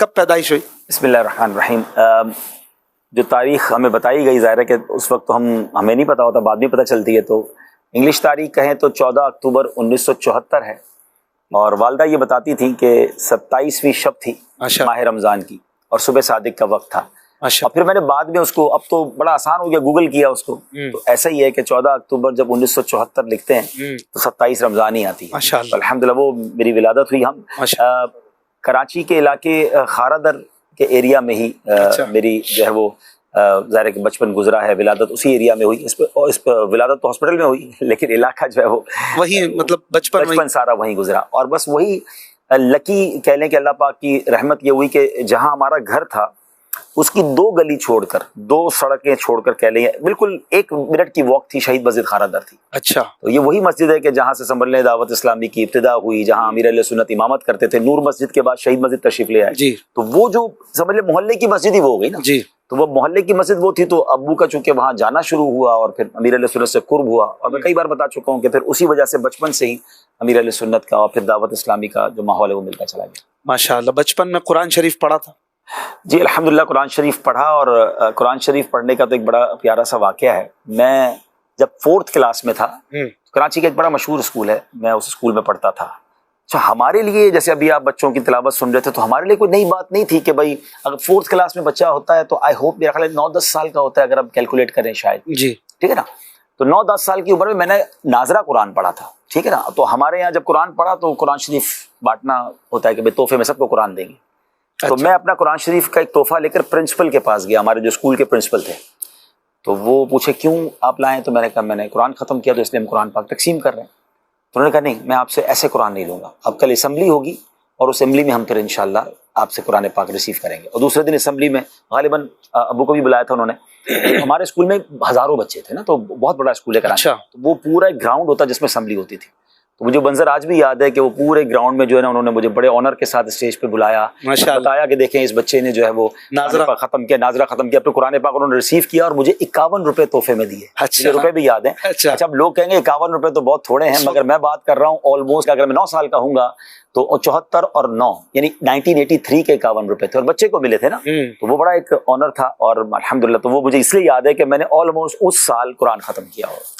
کب پیدائش ہوئی؟ بسم اللہ الرحمن الرحیم. جو تاریخ ہمیں بتائی گئی، ظاہر ہے کہ اس وقت تو ہمیں نہیں پتا ہوتا، بعد میں پتہ چلتی ہے. تو انگلش تاریخ کہیں تو 14 اکتوبر 1974 ہے، اور والدہ یہ بتاتی تھیں کہ 27ویں شب تھی ماہ رمضان کی، اور صبح صادق کا وقت تھا. اور پھر میں نے بعد میں اس کو، اب تو بڑا آسان ہو گیا، گوگل کیا اس کو، تو ایسا ہی ہے کہ 14 اکتوبر جب 1974 لکھتے ہیں تو 27 رمضان ہی آتی ہے. الحمدللہ وہ میری ولادت ہوئی. ہم کراچی کے علاقے خارادر کے ایریا میں ہی میری جو ہے وہ ظاہر ہے کہ بچپن گزرا ہے، ولادت اسی ایریا میں ہوئی. اس پہ ولادت تو ہاسپٹل میں ہوئی، لیکن علاقہ جو ہے وہ وہی، مطلب بچپن سارا وہیں گزرا. اور بس وہی لکی کہہ لیں کہ اللہ پاک کی رحمت یہ ہوئی کہ جہاں ہمارا گھر تھا اس کی 2 گلی چھوڑ کر، 2 سڑکیں چھوڑ کر کہہ لیں، بالکل 1 منٹ کی واک تھی، شہید مسجد خارادر تھی. اچھا. تو یہ وہی مسجد ہے کہ جہاں سے سنبھلنے دعوت اسلامی کی ابتدا ہوئی، جہاں امیر اہل سنت امامت کرتے تھے. نور مسجد کے بعد شہید مسجد تشریف لے آئے. جی. تو وہ جو سمجھ لیں محلے کی مسجد ہی وہ ہو گئی نا. جی. تو وہ محلے کی مسجد وہ تھی، تو ابو کا چونکہ وہاں جانا شروع ہوا اور پھر امیر اہل سنت سے قرب ہوا. اور میں کئی بار بتا چکا ہوں کہ پھر اسی وجہ سے بچپن سے ہی امیر اہل سنت کا اور پھر دعوت اسلامی کا جو ماحول ہے وہ ملتا چلا گیا. ماشاء اللہ. بچپن میں قرآن شریف پڑھا تھا؟ جی الحمدللہ قرآن شریف پڑھا، اور قرآن شریف پڑھنے کا تو ایک بڑا پیارا سا واقعہ ہے. میں جب 4th کلاس میں تھا، کراچی کا ایک بڑا مشہور اسکول ہے، میں اس اسکول میں پڑھتا تھا. اچھا، ہمارے لیے جیسے ابھی آپ بچوں کی تلاوت سن رہے تھے، تو ہمارے لیے کوئی نئی بات نہیں تھی کہ بھائی اگر 4th کلاس میں بچہ ہوتا ہے تو آئی ہوپ میرا خیال ہے 9-10 سال کا ہوتا ہے اگر آپ کیلکولیٹ کریں شاید. جی ٹھیک ہے نا. تو 9-10 سال کی عمر میں نے ناظرہ قرآن پڑھا تھا. ٹھیک ہے نا. تو ہمارے یہاں جب قرآن پڑھا تو قرآن شریف بانٹنا ہوتا ہے کہ بھائی تحفے میں سب کو قرآن دیں گے. تو میں اپنا قرآن شریف کا ایک تحفہ لے کر پرنسپل کے پاس گیا، ہمارے جو اسکول کے پرنسپل تھے. تو وہ پوچھے کیوں آپ لائیں؟ تو میں نے کہا میں نے قرآن ختم کیا تو اس لیے ہم قرآن پاک تقسیم کر رہے ہیں. تو انہوں نے کہا نہیں، میں آپ سے ایسے قرآن نہیں لوں گا. اب کل اسمبلی ہوگی اور اس اسمبلی میں ہم پھر انشاءاللہ آپ سے قرآن پاک ریسیو کریں گے. اور دوسرے دن اسمبلی میں غالباً ابو کو بھی بلایا تھا انہوں نے. ہمارے اسکول میں ہزاروں بچے تھے نا، تو بہت بڑا اسکول ہے کراچی. تو وہ پورا ایک گراؤنڈ ہوتا جس میں اسمبلی ہوتی تھی. تو مجھے منظر آج بھی یاد ہے کہ وہ پورے گراؤنڈ میں جو ہے نا انہوں نے مجھے بڑے آنر کے ساتھ اسٹیج پہ بلایا، بتایا کہ دیکھیں اس بچے نے جو ہے وہ ناظرہ ختم کیا، ناظرہ ختم کیا. پھر قرآن پاک انہوں نے ریسیو کیا اور مجھے 51 روپے تحفے میں دیے. مجھے روپے بھی یاد ہیں. اچھا، اب لوگ کہیں گے 51 روپے تو بہت تھوڑے ہیں، مگر میں بات کر رہا ہوں آلموسٹ اگر میں 9 سال کا ہوں گا تو 74 اور 9 یعنی 1983 کے 51 روپے تھے، اور بچے کو ملے تھے نا. تو وہ بڑا ایک آنر تھا، اور الحمدللہ تو وہ مجھے اس لیے یاد ہے کہ میں نے آلموسٹ اس سال قرآن ختم کیا ہو.